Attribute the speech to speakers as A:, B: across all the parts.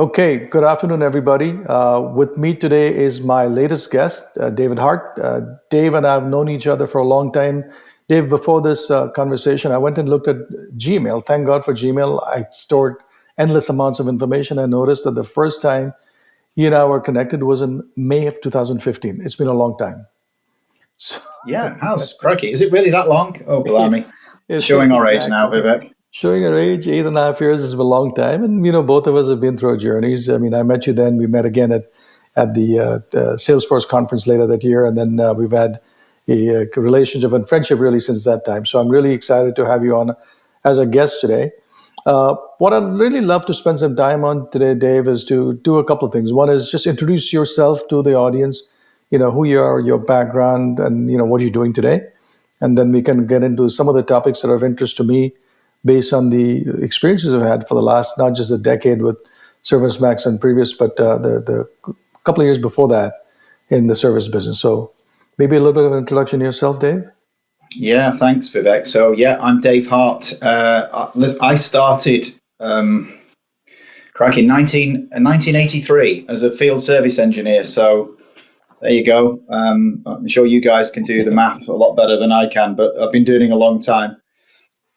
A: Okay, good afternoon, everybody. With me today is my latest guest, David Hart. Dave and I have known each other for a long time. Dave, before this conversation, I went and looked at Gmail. Thank God for Gmail. I stored endless amounts of information. I noticed that the first time you and I were connected was in May of 2015. It's been a long time.
B: So, yeah, how's crikey? Is it really that long? Oh, blimey. Showing our age now, Vivek.
A: Showing our age, 8.5 years is a long time. And, both of us have been through our journeys. I mean, I met you then. We met again at the Salesforce conference later that year. And then we've had a relationship and friendship really since that time. So I'm really excited to have you on as a guest today. What I'd really love to spend some time on today, Dave, is to do a couple of things. One is just introduce yourself to the audience, who you are, your background, and, what you're doing today. And then we can get into some of the topics that are of interest to me based on the experiences I've had for the last, not just a decade with ServiceMax and previous, but the couple of years before that in the service business. So maybe a little bit of an introduction to yourself, Dave.
B: Yeah, thanks, Vivek. So yeah, I'm Dave Hart. I started in 1983 as a field service engineer. So there you go. I'm sure you guys can do the math a lot better than I can, but I've been doing it a long time.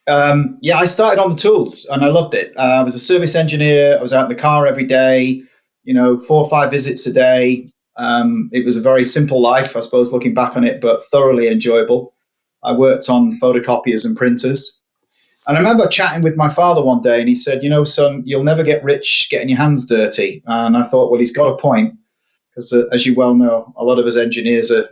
B: I started on the tools and I loved it. I was a service engineer. I was out in the car every day, 4 or 5 visits a day. It was a very simple life, I suppose, looking back on it, but thoroughly enjoyable. I worked on photocopiers and printers. And I remember chatting with my father one day and he said, son, you'll never get rich getting your hands dirty. And I thought, well, he's got a point because as you well know, a lot of us engineers are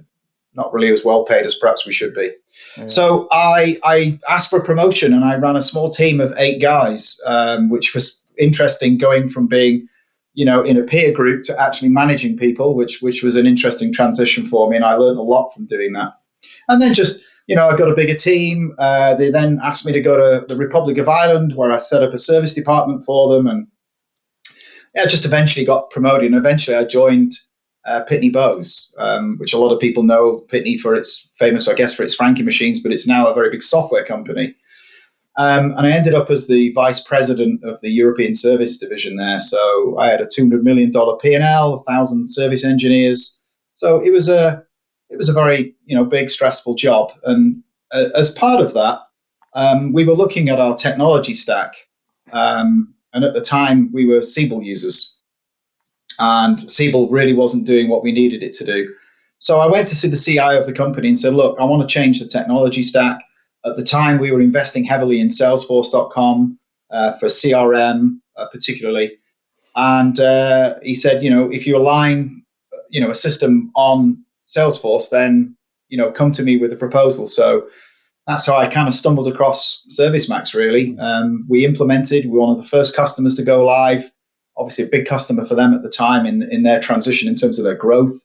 B: not really as well paid as perhaps we should be. Yeah. So I asked for a promotion and I ran a small team of 8 guys, which was interesting going from being, in a peer group to actually managing people, which was an interesting transition for me. And I learned a lot from doing that. And then just, I got a bigger team. They then asked me to go to the Republic of Ireland where I set up a service department for them. And just eventually got promoted. And eventually I joined Pitney Bowes, which a lot of people know Pitney for its famous, I guess, for its Frankie machines, but it's now a very big software company. And I ended up as the vice president of the European service division there. So I had a $200 million P&L, 1,000 service engineers. So it was a very, big, stressful job. And as part of that, we were looking at our technology stack. And at the time, we were Siebel users. And Siebel really wasn't doing what we needed it to do. So I went to see the CIO of the company and said, look, I want to change the technology stack. At the time, we were investing heavily in Salesforce.com for CRM particularly. And he said, if you align, a system on Salesforce, then, come to me with a proposal. So that's how I kind of stumbled across ServiceMax, really. We implemented, we were one of the first customers to go live. Obviously a big customer for them at the time in their transition in terms of their growth.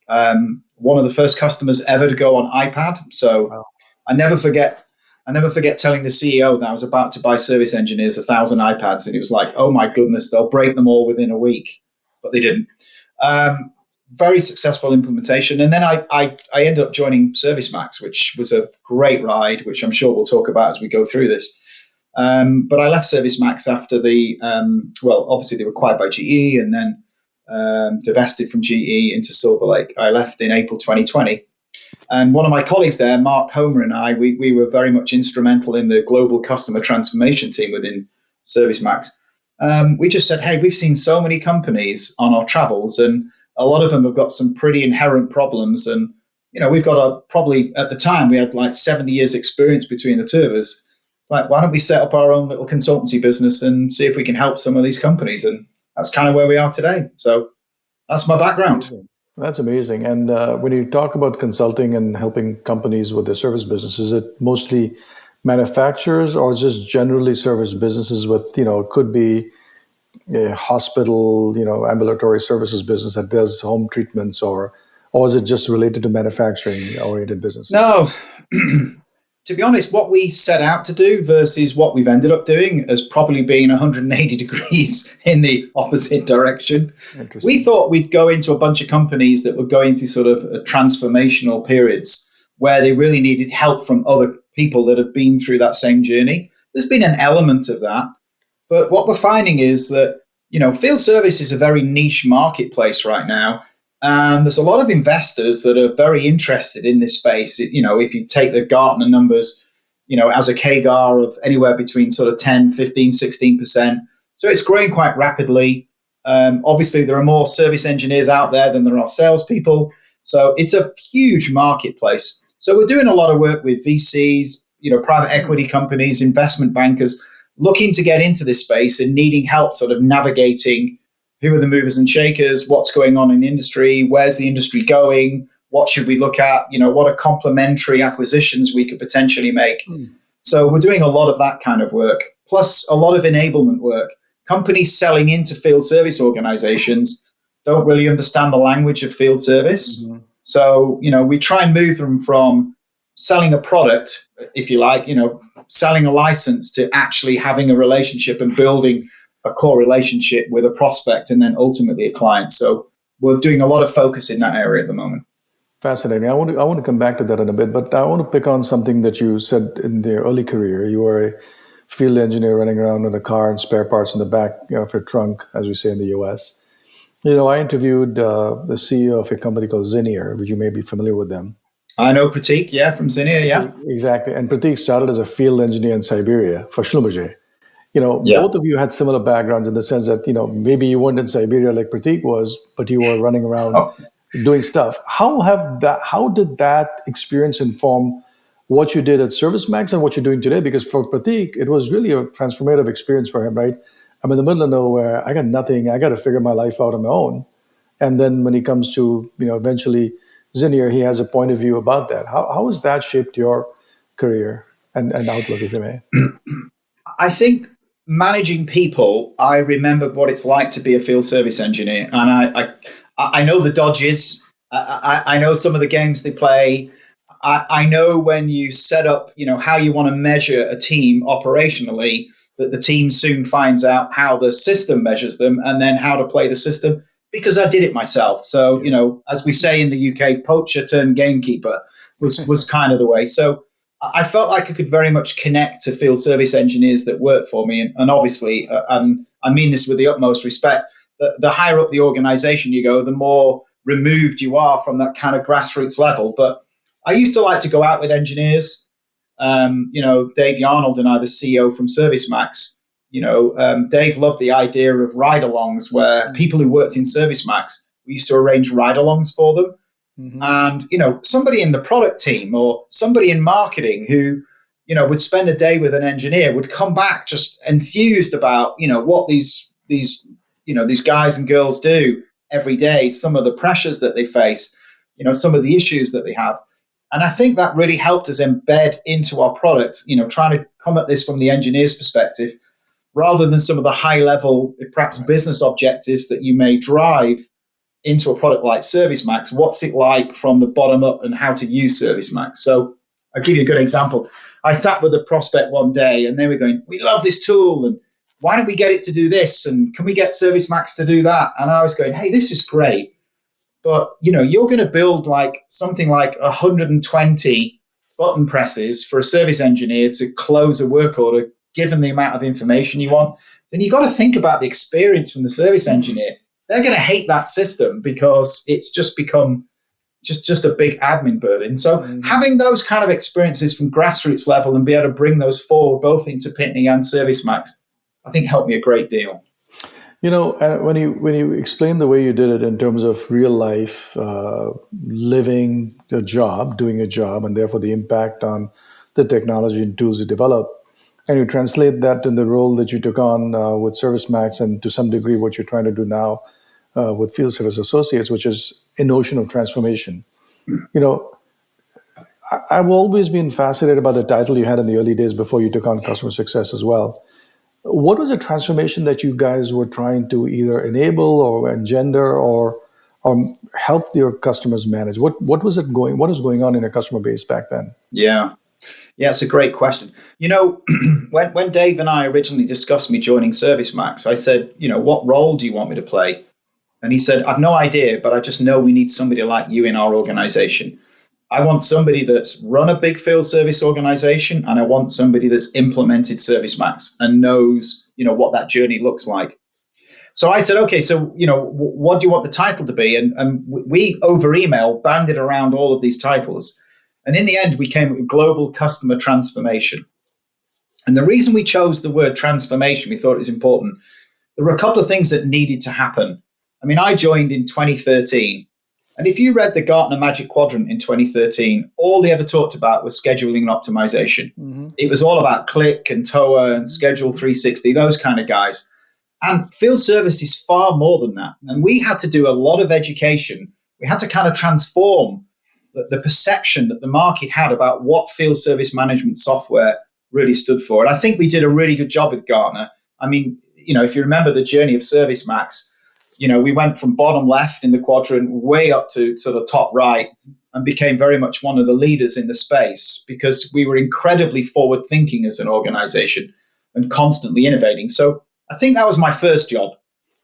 B: One of the first customers ever to go on iPad. So wow. I never forget telling the CEO that I was about to buy service engineers 1,000 iPads. And he was like, oh my goodness, they'll break them all within a week. But they didn't. Very successful implementation. And then I ended up joining ServiceMax, which was a great ride, which I'm sure we'll talk about as we go through this. But I left ServiceMax after obviously they were acquired by GE and then divested from GE into Silver Lake. I left in April 2020. And one of my colleagues there, Mark Homer, and I, we were very much instrumental in the global customer transformation team within ServiceMax. We just said, hey, we've seen so many companies on our travels and a lot of them have got some pretty inherent problems. And, we've got probably at the time we had like 70 years experience between the two of us. Like, why don't we set up our own little consultancy business and see if we can help some of these companies? And that's kind of where we are today. So that's my background.
A: That's amazing. And when you talk about consulting and helping companies with their service business, is it mostly manufacturers or just generally service businesses with, it could be a hospital, ambulatory services business that does home treatments or is it just related to manufacturing oriented businesses?
B: No. To be honest, what we set out to do versus what we've ended up doing has probably been 180 degrees in the opposite direction. We thought we'd go into a bunch of companies that were going through sort of transformational periods where they really needed help from other people that have been through that same journey. There's been an element of that. But what we're finding is that field service is a very niche marketplace right now. And there's a lot of investors that are very interested in this space. If you take the Gartner numbers, as a CAGR of anywhere between sort of 10, 15, 16%. So it's growing quite rapidly. Obviously, there are more service engineers out there than there are salespeople. So it's a huge marketplace. So we're doing a lot of work with VCs, private equity companies, investment bankers, looking to get into this space and needing help sort of navigating who are the movers and shakers, what's going on in the industry, where's the industry going, what should we look at, what are complementary acquisitions we could potentially make. So we're doing a lot of that kind of work, plus a lot of enablement work. Companies selling into field service organizations don't really understand the language of field service. Mm-hmm. So, we try and move them from selling a product, if you like, selling a license, to actually having a relationship and building a core relationship with a prospect and then ultimately a client. So we're doing a lot of focus in that area at the moment.
A: Fascinating. I want to come back to that in a bit, but I want to pick on something that you said in the early career. You were a field engineer running around in a car and spare parts in the back of your trunk, as we say in the US. I interviewed the CEO of a company called Zinier, which you may be familiar with them.
B: I know Pratik, from Zinier, yeah.
A: Exactly. And Pratik started as a field engineer in Siberia for Schlumberger. Both of you had similar backgrounds in the sense that, maybe you weren't in Siberia like Pratik was, but you were running around doing stuff. How did that experience inform what you did at ServiceMax and what you're doing today? Because for Pratik, it was really a transformative experience for him, right? I'm in the middle of nowhere. I got nothing. I got to figure my life out on my own. And then when he comes to, eventually Zinier, he has a point of view about that. How has that shaped your career and outlook, if you may?
B: I think managing people, I remember what it's like to be a field service engineer. And I know the dodges. I know some of the games they play. I know when you set up, how you want to measure a team operationally, that the team soon finds out how the system measures them and then how to play the system, because I did it myself. So, as we say in the UK, poacher turned gamekeeper was kind of the way. So I felt like I could very much connect to field service engineers that work for me. And obviously, and I mean this with the utmost respect, the higher up the organization you go, the more removed you are from that kind of grassroots level. But I used to like to go out with engineers. Dave Yarnold and I, the CEO from ServiceMax, Dave loved the idea of ride-alongs, where people who worked in ServiceMax, we used to arrange ride-alongs for them. Mm-hmm. And, somebody in the product team or somebody in marketing who, would spend a day with an engineer would come back just enthused about, what these guys and girls do every day, some of the pressures that they face, some of the issues that they have. And I think that really helped us embed into our product, trying to come at this from the engineer's perspective, rather than some of the high level, perhaps business objectives that you may drive into a product like ServiceMax. What's it like from the bottom up and how to use ServiceMax? So I'll give you a good example. I sat with a prospect one day and they were going, we love this tool, and why don't we get it to do this? And can we get ServiceMax to do that? And I was going, hey, this is great. But, you're going to build something like 120 button presses for a service engineer to close a work order, given the amount of information you want. Then you've got to think about the experience from the service engineer. They're going to hate that system because it's just become just a big admin burden. So having those kind of experiences from grassroots level and be able to bring those forward, both into Pitney and ServiceMax, I think helped me a great deal.
A: When you explain the way you did it in terms of real life, living a job, doing a job, and therefore the impact on the technology and tools you develop, and you translate that in the role that you took on with ServiceMax, and to some degree what you're trying to do now with Field Service Associates, which is a notion of transformation. I've always been fascinated by the title you had in the early days before you took on customer success as well. What was the transformation that you guys were trying to either enable or engender or help your customers manage? What was going on in your customer base back then?
B: Yeah, it's a great question. When Dave and I originally discussed me joining ServiceMax, I said, what role do you want me to play? And he said, I've no idea, but I just know we need somebody like you in our organization. I want somebody that's run a big field service organization, and I want somebody that's implemented ServiceMax and knows, what that journey looks like. So I said, okay, so, what do you want the title to be? And we over email banded around all of these titles. And in the end, we came with global customer transformation. And the reason we chose the word transformation, we thought it was important. There were a couple of things that needed to happen. I mean, I joined in 2013. And if you read the Gartner Magic Quadrant in 2013, all they ever talked about was scheduling and optimization. Mm-hmm. It was all about Click and TOA and Schedule 360, those kind of guys. And field service is far more than that. And we had to do a lot of education. We had to kind of transform the perception that the market had about what field service management software really stood for. And I think we did a really good job with Gartner. I mean, if you remember the journey of ServiceMax, we went from bottom left in the quadrant way up to sort of top right and became very much one of the leaders in the space because we were incredibly forward thinking as an organization and constantly innovating. So I think that was my first job.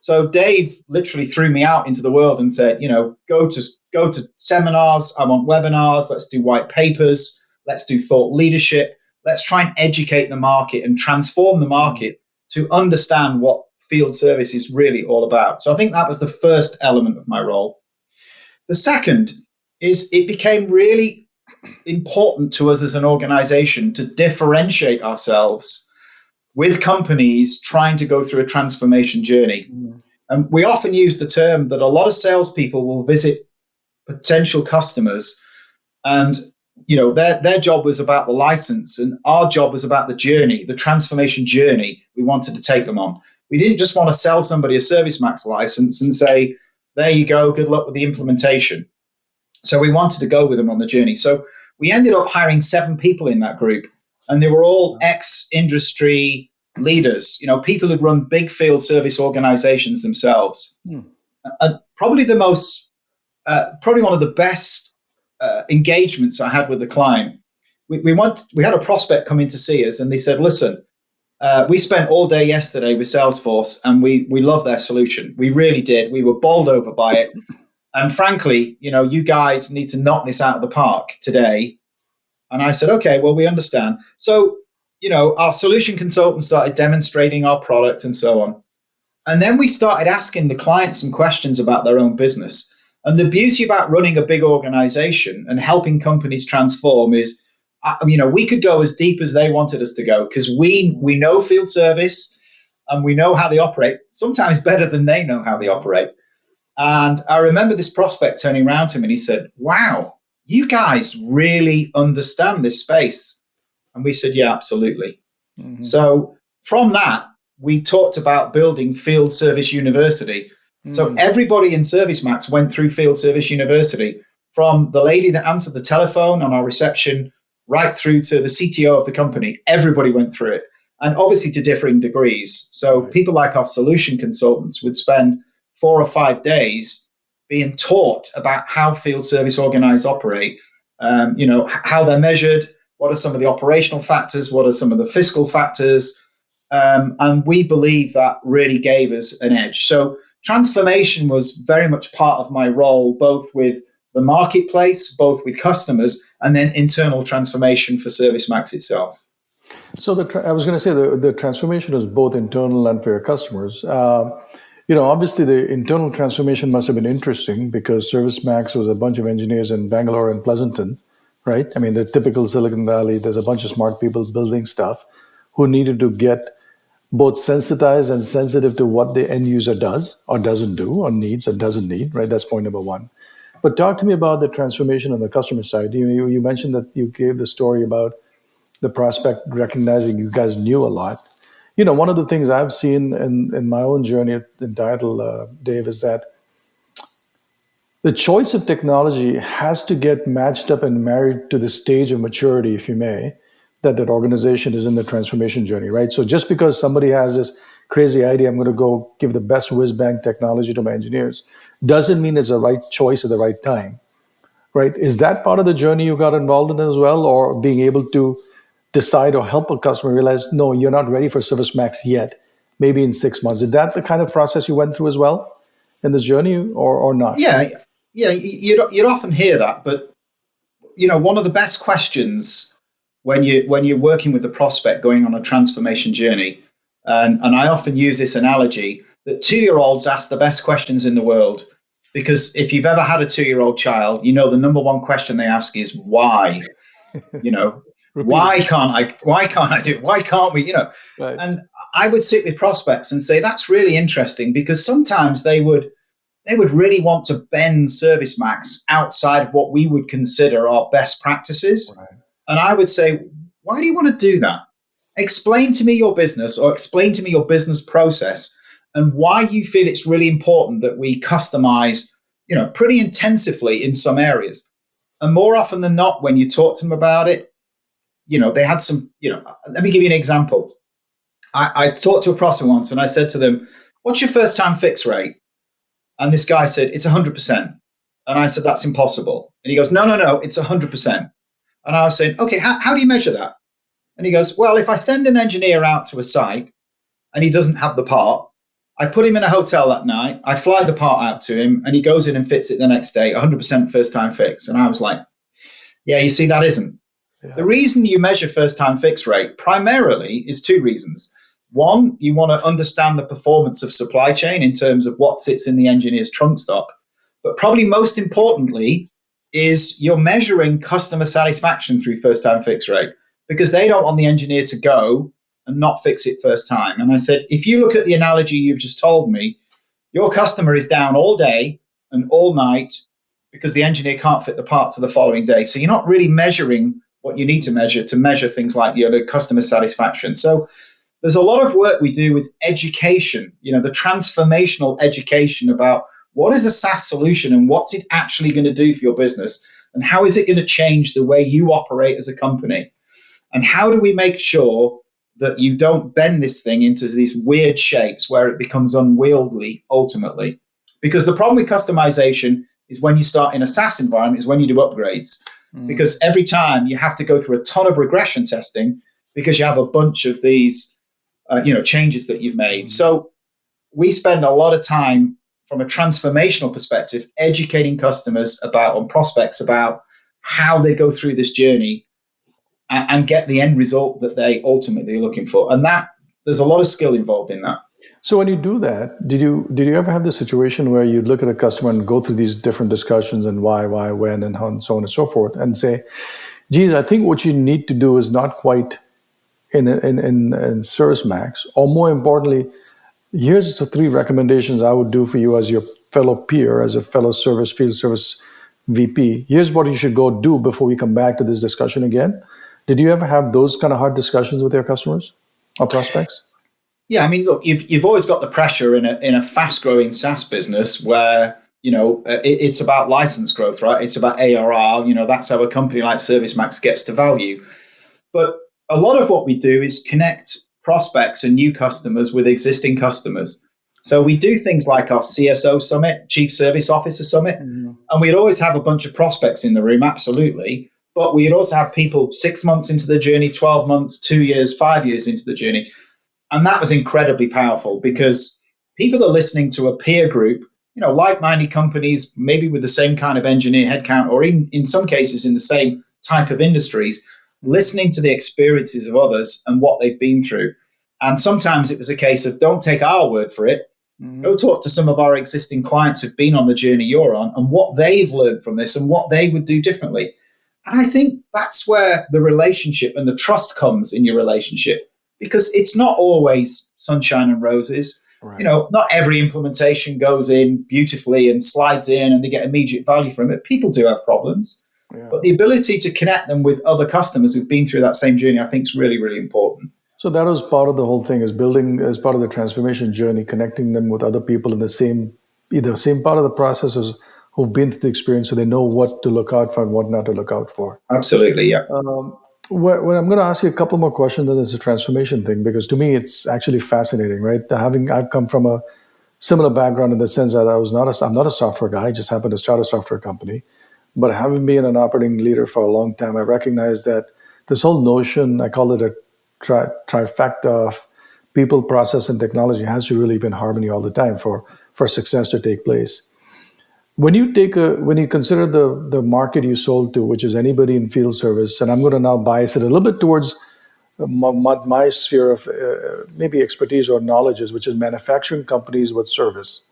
B: So Dave literally threw me out into the world and said, go to seminars. I want webinars. Let's do white papers. Let's do thought leadership. Let's try and educate the market and transform the market to understand what field service is really all about. So I think that was the first element of my role. The second is it became really important to us as an organization to differentiate ourselves with companies trying to go through a transformation journey. And we often use the term that a lot of salespeople will visit potential customers and their job was about the license and our job was about the journey, the transformation journey we wanted to take them on. We didn't just want to sell somebody a ServiceMax license and say, there you go, good luck with the implementation. So we wanted to go with them on the journey. So we ended up hiring 7 people in that group, and they were all ex-industry leaders, people who'd run big field service organizations themselves. And probably one of the best engagements I had with the client. We had a prospect come in to see us, and they said, listen, we spent all day yesterday with Salesforce and we love their solution. We really did. We were bowled over by it. And frankly, you guys need to knock this out of the park today. And I said, okay, well, we understand. So, our solution consultants started demonstrating our product and so on. And then we started asking the client some questions about their own business. And the beauty about running a big organization and helping companies transform is, we could go as deep as they wanted us to go because we know field service and we know how they operate, sometimes better than they know how they operate. And I remember this prospect turning around to him and he said, wow, you guys really understand this space. And we said, yeah, absolutely. Mm-hmm. So from that, we talked about building Field Service University. Mm-hmm. So everybody in ServiceMax went through Field Service University, from the lady that answered the telephone on our reception right through to the CTO of the company. Everybody went through it, and obviously to differing degrees. So people like our solution consultants would spend 4 or 5 days being taught about how field service organizers operate, how they're measured, what are some of the operational factors, what are some of the fiscal factors, and we believe that really gave us an edge. So transformation was very much part of my role, both with the marketplace, both with customers, and then internal transformation for ServiceMax itself.
A: So I was going to say the transformation is both internal and for your customers. Obviously the internal transformation must have been interesting because ServiceMax was a bunch of engineers in Bangalore and Pleasanton, right? I mean, the typical Silicon Valley, there's a bunch of smart people building stuff who needed to get both sensitized and sensitive to what the end user does or doesn't do or needs or doesn't need, right? That's point number one. But talk to me about the transformation on the customer side. You mentioned that you gave the story about the prospect recognizing you guys knew a lot. One of the things I've seen in my own journey in Title, Dave, is that the choice of technology has to get matched up and married to the stage of maturity, if you may, that organization is in the transformation journey, right? So just because somebody has this crazy idea, I'm going to go give the best whiz-bang technology to my engineers, doesn't mean it's the right choice at the right time, right? Is that part of the journey you got involved in as well, or being able to decide or help a customer realize, no, you're not ready for ServiceMax yet, maybe in 6 months? Is that the kind of process you went through as well in this journey, or not?
B: Yeah, you'd often hear that, but one of the best questions when you're working with the prospect going on a transformation journey, and I often use this analogy, that 2-year-olds ask the best questions in the world. Because if you've ever had a 2-year-old child, you know the number one question they ask is why. You know, why can't I? Why can't I do it? Why can't we? You know,
A: Right.
B: and I would sit with prospects and say that's really interesting, because sometimes they would really want to bend ServiceMax outside of what we would consider our best practices.
A: Right.
B: And I would say, why do you want to do that? Explain to me your business, or explain to me your business process, and why you feel it's really important that we customize, pretty intensively in some areas. And more often than not, when you talk to them about it, they had some, let me give you an example. I talked to a prospect once and I said to them, what's your first time fix rate? And this guy said, it's 100%. And I said, that's impossible. And he goes, no, it's 100%. And I was saying, okay, how do you measure that? And he goes, well, if I send an engineer out to a site and he doesn't have the part, I put him in a hotel that night, I fly the part out to him, and he goes in and fits it the next day, 100% first time fix. And I was like, yeah, you see, that isn't. Yeah. The reason you measure first time fix rate primarily is 2 reasons. One, you want to understand the performance of supply chain in terms of what sits in the engineer's trunk stock. But probably most importantly is you're measuring customer satisfaction through first time fix rate, because they don't want the engineer to go and not fix it first time. And I said, if you look at the analogy you've just told me, your customer is down all day and all night because the engineer can't fit the part to the following day. So you're not really measuring what you need to measure things like the customer satisfaction. So there's a lot of work we do with education, the transformational education about what is a SaaS solution and what's it actually going to do for your business, and how is it going to change the way you operate as a company, and how do we make sure that you don't bend this thing into these weird shapes where it becomes unwieldy ultimately. Because the problem with customization is when you start in a SaaS environment is when you do upgrades. Because every time you have to go through a ton of regression testing because you have a bunch of these changes that you've made. So we spend a lot of time from a transformational perspective educating customers and prospects about how they go through this journey and get the end result that they ultimately are looking for. And that there's a lot of skill involved in that.
A: So when you do that, did you ever have the situation where you look at a customer and go through these different discussions and why, when, and how, and so on and so forth, and say, geez, I think what you need to do is not quite in ServiceMax, or more importantly, here's the 3 recommendations I would do for you as your fellow peer, as a fellow field service VP. Here's what you should go do before we come back to this discussion again. Did you ever have those kind of hard discussions with your customers or prospects?
B: Yeah, I mean, look, you've always got the pressure in a fast-growing SaaS business where it's about license growth, right? It's about ARR. That's how a company like ServiceMax gets to value. But a lot of what we do is connect prospects and new customers with existing customers. So we do things like our CSO Summit, Chief Service Officer Summit, and we'd always have a bunch of prospects in the room, absolutely. But we'd also have people 6 months into the journey, 12 months, 2 years, 5 years into the journey. And that was incredibly powerful because people are listening to a peer group, like-minded companies, maybe with the same kind of engineer headcount, or even in some cases in the same type of industries, listening to the experiences of others and what they've been through. And sometimes it was a case of don't take our word for it. Go talk to some of our existing clients who've been on the journey you're on and what they've learned from this and what they would do differently. And I think that's where the relationship and the trust comes in your relationship, because it's not always sunshine and roses. Right. Not every implementation goes in beautifully and slides in and they get immediate value from it. People do have problems. Yeah. But the ability to connect them with other customers who've been through that same journey, I think, is really, really important.
A: So that was part of the whole thing, is building as part of the transformation journey, connecting them with other people in the same part of the process as who've been through the experience, so they know what to look out for and what not to look out for.
B: Absolutely, yeah.
A: Well, I'm going to ask you a couple more questions on this transformation thing, because to me, it's actually fascinating, right? I've come from a similar background in the sense that I'm not a software guy. I just happened to start a software company. But having been an operating leader for a long time, I recognize that this whole notion, I call it a trifecta of people, process, and technology, has to really be in harmony all the time for success to take place. When you consider the market you sold to, which is anybody in field service, and I'm going to now bias it a little bit towards my sphere of maybe expertise or knowledge is, which is manufacturing companies with service.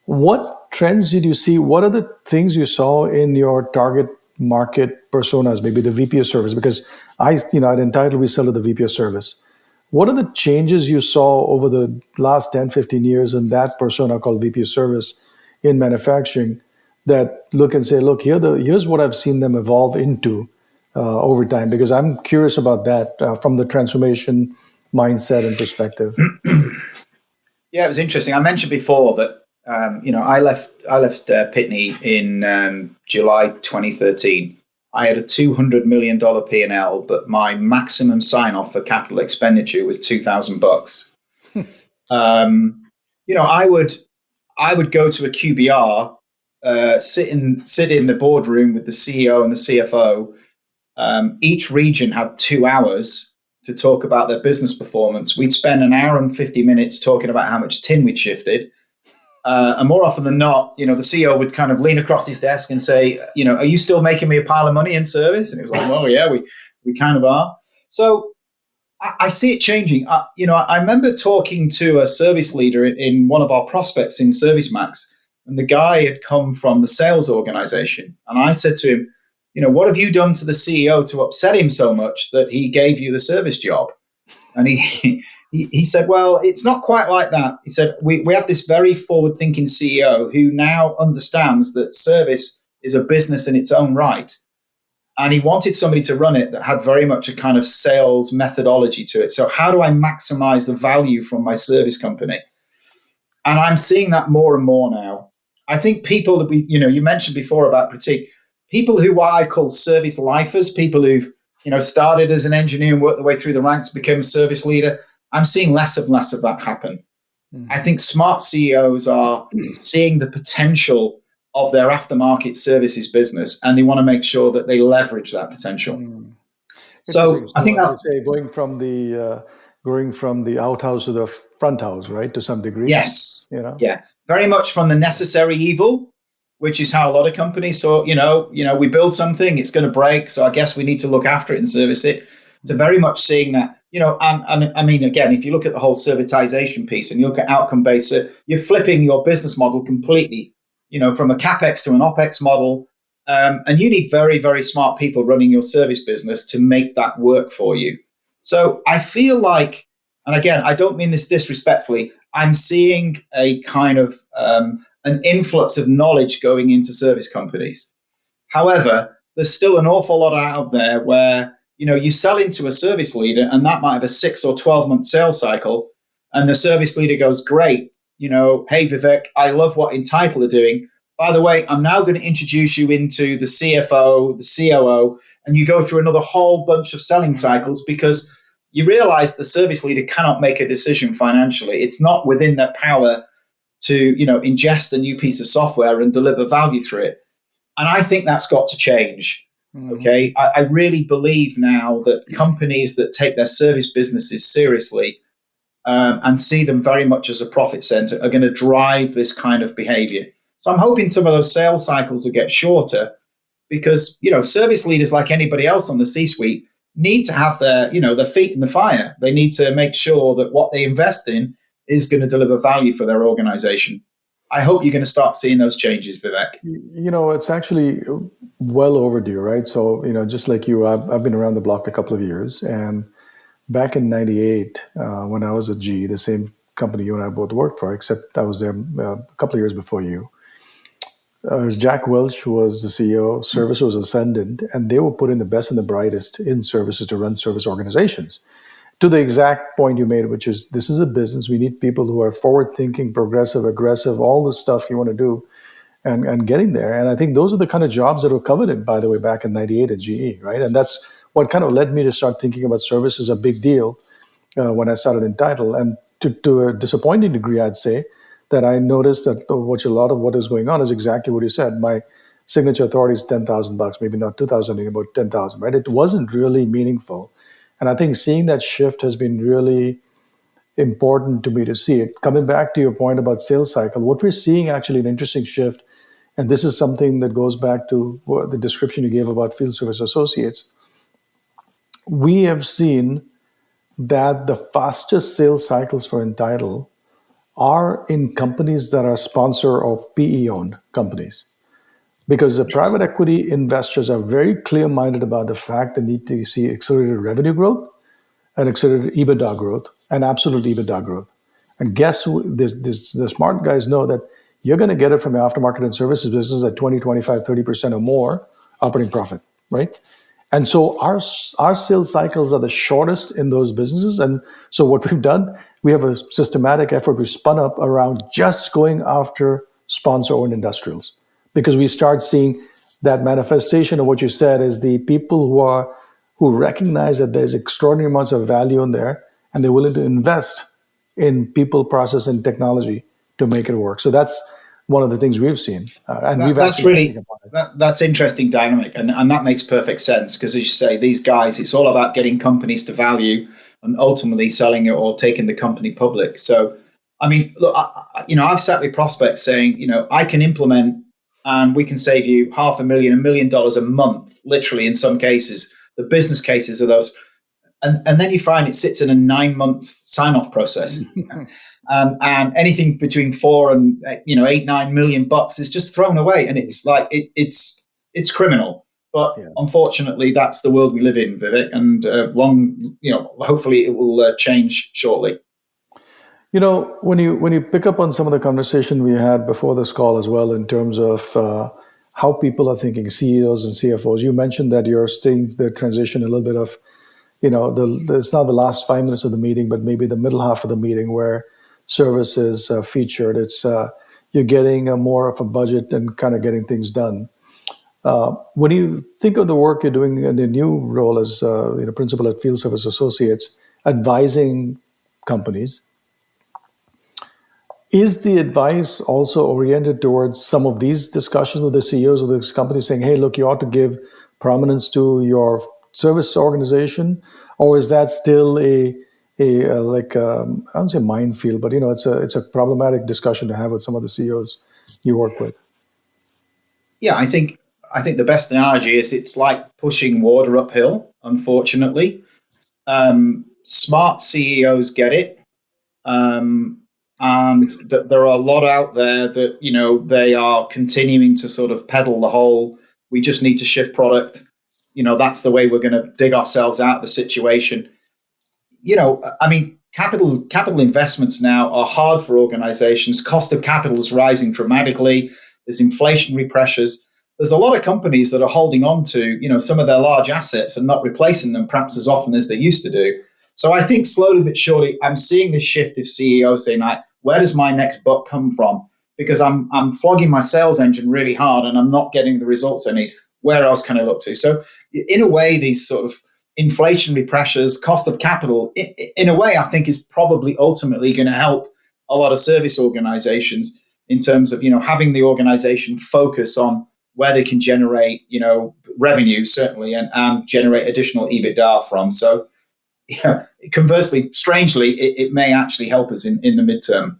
A: What trends did you see? What are the things you saw in your target market personas, maybe the VP of service? Because at Entitled, we sell to the VP of service. What are the changes you saw over the last 10, 15 years in that persona called VP of service in manufacturing that look and say, look, here's what I've seen them evolve into over time? Because I'm curious about that from the transformation mindset and perspective.
B: Yeah, it was interesting. I mentioned before that I left Pitney in July 2013. I had a $200 million P&L, but my maximum sign-off for capital expenditure was $2,000. I would go to a QBR, sit in the boardroom with the CEO and the CFO. Each region had 2 hours to talk about their business performance. We'd spend an hour and 50 minutes talking about how much tin we'd shifted. And more often than not, the CEO would kind of lean across his desk and say, are you still making me a pile of money in service? And it was like, well, yeah, we kind of are. So I see it changing. I remember talking to a service leader in one of our prospects in ServiceMax, and the guy had come from the sales organization. And I said to him, what have you done to the CEO to upset him so much that he gave you the service job? And he said, well, it's not quite like that. He said, we have this very forward-thinking CEO who now understands that service is a business in its own right. And he wanted somebody to run it that had very much a kind of sales methodology to it. So how do I maximize the value from my service company? And I'm seeing that more and more now. I think people that you mentioned before about Pratik, people who I call service lifers, people who've started as an engineer and worked their way through the ranks, became a service leader. I'm seeing less and less of that happen. I think smart CEOs are seeing the potential of their aftermarket services business, and they want to make sure that they leverage that potential. So I think that's
A: going from the outhouse to the front house, right? To some degree.
B: Yes. Yeah. Very much from the necessary evil, which is how a lot of companies saw, we build something, it's going to break, so I guess we need to look after it and service it. To very much seeing that, and I mean, again, if you look at the whole servitization piece and you look at outcome-based, you're flipping your business model completely, from a CapEx to an OpEx model. And you need very, very smart people running your service business to make that work for you. So I feel like, and again, I don't mean this disrespectfully, I'm seeing a kind of an influx of knowledge going into service companies. However, there's still an awful lot out there where, you sell into a service leader and that might have a 6 or 12-month sales cycle. And the service leader goes, great, hey, Vivek, I love what Entitled are doing. By the way, I'm now going to introduce you into the CFO, the COO, and you go through another whole bunch of selling cycles because you realize the service leader cannot make a decision financially. It's not within their power to, ingest a new piece of software and deliver value through it. And I think that's got to change. Okay. I really believe now that companies that take their service businesses seriously and see them very much as a profit center are going to drive this kind of behavior. So I'm hoping some of those sales cycles will get shorter because, service leaders, like anybody else on the C-suite, need to have their feet in the fire. They need to make sure that what they invest in is going to deliver value for their organization. I hope you're going to start seeing those changes, Vivek.
A: It's actually well overdue, right? So, just like you, I've been around the block a couple of years. And back in 98, when I was at GE, the same company you and I both worked for, except I was there a couple of years before you, Jack Welch was the CEO, service was ascendant, and they were putting the best and the brightest in services to run service organizations. To the exact point you made, which is this is a business. We need people who are forward-thinking, progressive, aggressive, all the stuff you want to do and getting there. And I think those are the kind of jobs that were coveted, by the way, back in 98 at GE, right? And that's what kind of led me to start thinking about service as a big deal when I started Entitled. And to a disappointing degree, I'd say, that I noticed that a lot of what is going on is exactly what you said. My signature authority is $10,000, maybe not 2,000 anymore, 10,000, right? It wasn't really meaningful. And I think seeing that shift has been really important to me to see it. Coming back to your point about sales cycle, what we're seeing actually an interesting shift, and this is something that goes back to the description you gave about Field Service Associates. we have seen that the fastest sales cycles for Entitle are in companies that are sponsor or PE owned companies. Because the private equity investors are very clear minded about the fact they need to see accelerated revenue growth and accelerated EBITDA growth and absolute EBITDA growth. And guess who, the smart guys know that you're going to get it from the aftermarket and services business at 20, 25, 30% or more operating profit, right? And so our sales cycles are the shortest in those businesses. And so what we've done, we have a systematic effort we spun up around just going after sponsor-owned industrials, because we start seeing that manifestation of what you said is the people who recognize that there's extraordinary amounts of value in there, and they're willing to invest in people, process, and technology to make it work. So that's one of the things we've seen, and we've
B: That's
A: actually
B: really that's interesting dynamic, and that makes perfect sense, because as you say, these guys, it's all about getting companies to value and ultimately selling it or taking the company public. So, I mean, look, I've sat with prospects saying, I can implement and we can save you $500,000, $1 million a month, literally in some cases. The business cases of those. And then you find it sits in a 9-month sign-off process. And anything between 4 and $8-9 million is just thrown away, and it's like it's criminal. But unfortunately, that's the world we live in, Vivek. And hopefully, it will change shortly.
A: When you pick up on some of the conversation we had before this call as well, in terms of how people are thinking, CEOs and CFOs, you mentioned that you're seeing the transition a little bit of, it's not the last 5 minutes of the meeting, but maybe the middle half of the meeting where service is featured. It's you're getting more of a budget and kind of getting things done. When you think of the work you're doing in the new role as principal at Field Service Associates, advising companies, is the advice also oriented towards some of these discussions with the CEOs of this company saying, hey, look, you ought to give prominence to your service organization? Or is that still I don't say minefield, but it's a problematic discussion to have with some of the CEOs you work with?
B: Yeah, I think the best analogy is it's like pushing water uphill, unfortunately. Smart CEOs get it. And that there are a lot out there that, they are continuing to sort of peddle the whole, we just need to shift product. That's the way we're going to dig ourselves out of the situation. Capital investments now are hard for organizations. Cost of capital is rising dramatically. There's inflationary pressures. There's a lot of companies that are holding on to, some of their large assets and not replacing them perhaps as often as they used to do. So I think slowly but surely, I'm seeing this shift of CEOs saying, where does my next buck come from? Because I'm flogging my sales engine really hard and I'm not getting the results I need. Where else can I look to? So in a way, these sort of inflationary pressures, cost of capital, in a way, I think is probably ultimately going to help a lot of service organizations in terms of, having the organization focus on where they can generate, revenue, certainly, and generate additional EBITDA from. So, conversely, strangely, it may actually help us in the midterm.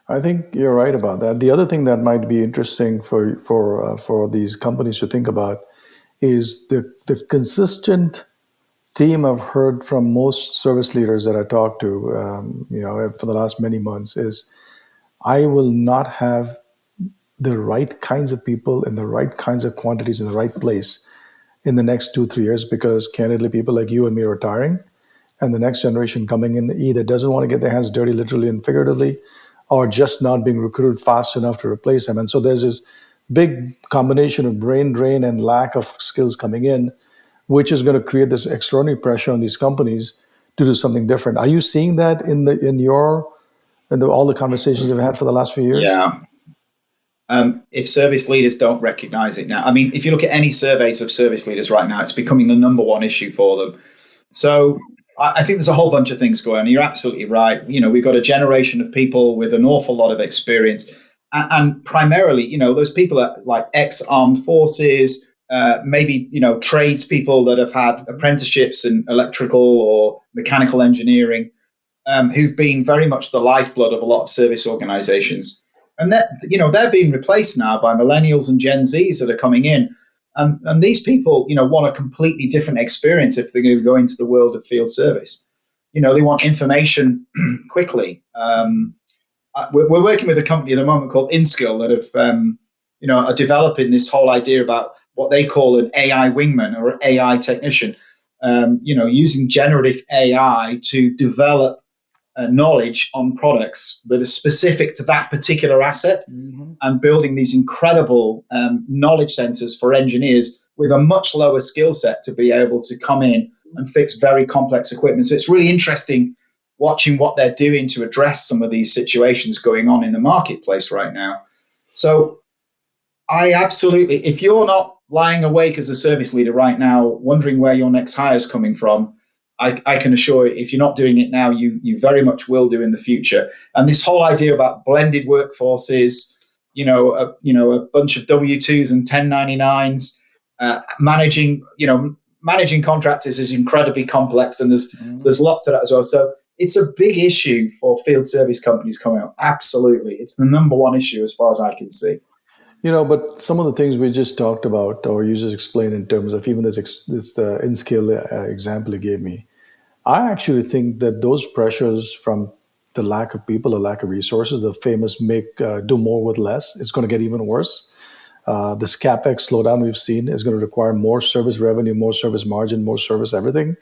A: I think you're right about that. The other thing that might be interesting for these companies to think about is the consistent theme I've heard from most service leaders that I talk to, for the last many months is, I will not have the right kinds of people in the right kinds of quantities in the right place in the next 2-3 years, because candidly, people like you and me are retiring, and the next generation coming in either doesn't want to get their hands dirty, literally and figuratively, or just not being recruited fast enough to replace them. And so there's this big combination of brain drain and lack of skills coming in, which is going to create this extraordinary pressure on these companies to do something different. Are you seeing that in all the conversations you've had for the last few years?
B: Yeah. If service leaders don't recognize it now, if you look at any surveys of service leaders right now, it's becoming the number one issue for them. So I think there's a whole bunch of things going on. You're absolutely right. We've got a generation of people with an awful lot of experience, and primarily, those people are like ex-armed forces, maybe, tradespeople that have had apprenticeships in electrical or mechanical engineering, who've been very much the lifeblood of a lot of service organizations. And they're being replaced now by millennials and Gen Zs that are coming in. And these people, want a completely different experience if they're going to go into the world of field service. They want information quickly. We're working with a company at the moment called InSkill that are developing this whole idea about what they call an AI wingman or an AI technician. Using generative AI to develop knowledge on products that are specific to that particular asset, and building these incredible knowledge centers for engineers with a much lower skill set to be able to come in and fix very complex equipment. So it's really interesting watching what they're doing to address some of these situations going on in the marketplace right now. So I absolutely, if you're not lying awake as a service leader right now, wondering where your next hire is coming from, I can assure you, if you're not doing it now, you very much will do in the future. And this whole idea about blended workforces, a bunch of W-2s and 1099s, managing contractors is incredibly complex, and there's lots of that as well. So it's a big issue for field service companies coming up. Absolutely, it's the number one issue as far as I can see.
A: But some of the things we just talked about, or you just explained in terms of even this InSkill example you gave me, I actually think that those pressures from the lack of people or lack of resources, the famous do more with less, it's going to get even worse. This CapEx slowdown we've seen is going to require more service revenue, more service margin, more service everything.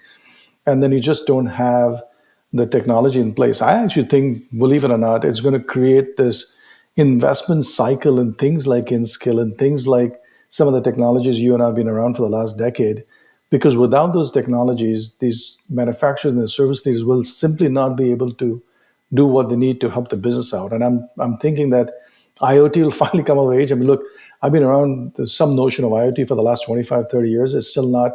A: And then you just don't have the technology in place. I actually think, believe it or not, it's going to create this investment cycle in things like InSkill and things like some of the technologies you and I have been around for the last decade. Because without those technologies, these manufacturers and the service leaders will simply not be able to do what they need to help the business out. And I'm thinking that IoT will finally come of age. I mean, look, I've been around some notion of IoT for the last 25, 30 years. It's still not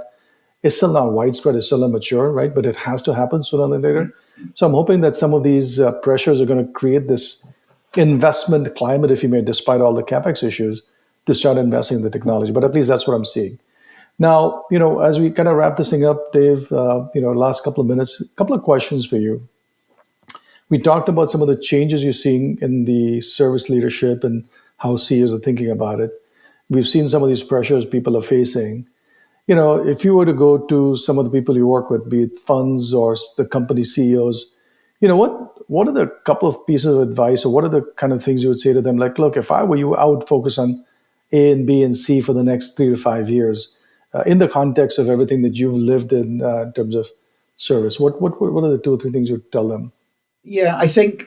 A: widespread. It's still not mature, right? But it has to happen sooner than later. So I'm hoping that some of these pressures are going to create this investment climate, if you may, despite all the CapEx issues, to start investing in the technology. But at least that's what I'm seeing. Now, as we kind of wrap this thing up, Dave, last couple of minutes, a couple of questions for you. We talked about some of the changes you're seeing in the service leadership and how CEOs are thinking about it. We've seen some of these pressures people are facing. If you were to go to some of the people you work with, be it funds or the company CEOs, what are the couple of pieces of advice, or what are the kind of things you would say to them? Like, look, if I were you, I would focus on A and B and C for the next 3 to 5 years. In the context of everything that you've lived in terms of service, what are the 2 or 3 things you'd tell them?
B: Yeah, I think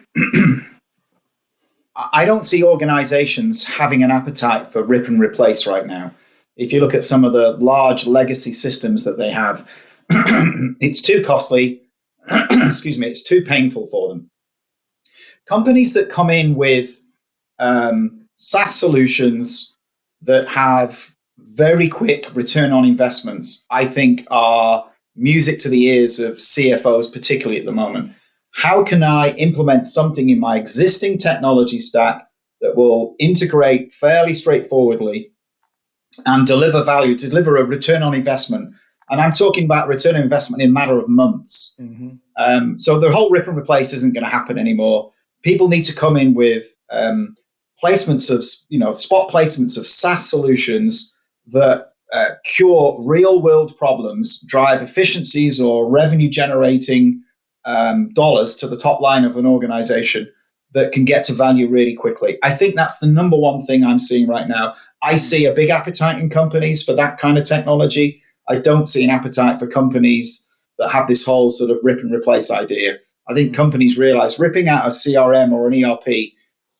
B: I don't see organizations having an appetite for rip and replace right now. If you look at some of the large legacy systems that they have, it's too costly. Excuse me, it's too painful for them. Companies that come in with SaaS solutions that have very quick return on investments, I think, are music to the ears of CFOs, particularly at the moment. How can I implement something in my existing technology stack that will integrate fairly straightforwardly and deliver value, deliver a return on investment? And I'm talking about return on investment in a matter of months. So the whole rip and replace isn't going to happen anymore. People need to come in with placements of, spot placements of SaaS solutions that cure real world problems, drive efficiencies or revenue generating dollars to the top line of an organization that can get to value really quickly. I think that's the number one thing I'm seeing right now. I see a big appetite in companies for that kind of technology. I don't see an appetite for companies that have this whole sort of rip and replace idea. I think companies realize ripping out a CRM or an ERP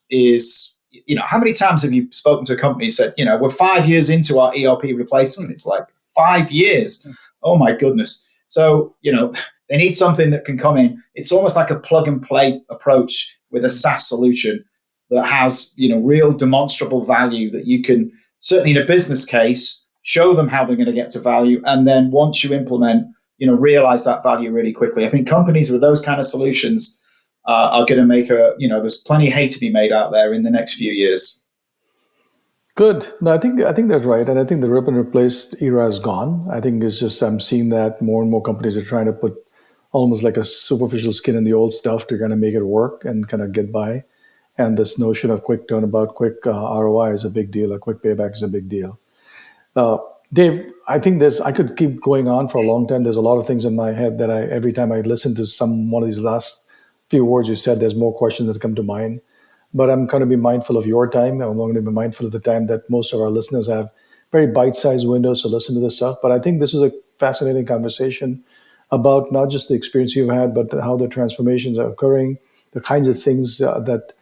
B: is, how many times have you spoken to a company and said, we're 5 years into our ERP replacement? It's like 5 years. Oh my goodness. So, they need something that can come in. It's almost like a plug and play approach with a SaaS solution that has, real demonstrable value that you can, certainly in a business case, show them how they're going to get to value. And then once you implement, realize that value really quickly. I think companies with those kind of solutions are going to make there's plenty of hay to be made out there in the next few years.
A: Good. No, I think that's right. And I think the rip and replace era is gone. I think it's just, I'm seeing that more and more companies are trying to put almost like a superficial skin in the old stuff to kind of make it work and kind of get by. And this notion of quick turnabout, quick ROI is a big deal. A quick payback is a big deal. Dave, I think I could keep going on for a long time. There's a lot of things in my head that every time I listen to one of these last few words you said, there's more questions that come to mind. But I'm going to be mindful of your time. I'm going to be mindful of the time that most of our listeners have very bite-sized windows to listen to this stuff. But I think this is a fascinating conversation about not just the experience you've had, but how the transformations are occurring, the kinds of things that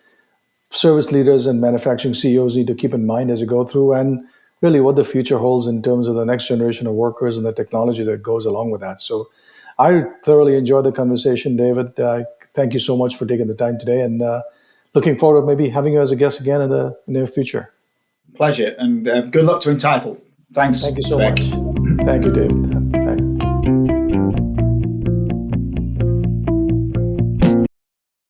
A: service leaders and manufacturing CEOs need to keep in mind as you go through, and really what the future holds in terms of the next generation of workers and the technology that goes along with that. So I thoroughly enjoyed the conversation, David. Thank you so much for taking the time today, and looking forward to maybe having you as a guest again in the near future.
B: Pleasure, and good luck to Entitled. Thanks.
A: Thank you so
B: Vivek.
A: much. Thank you, David.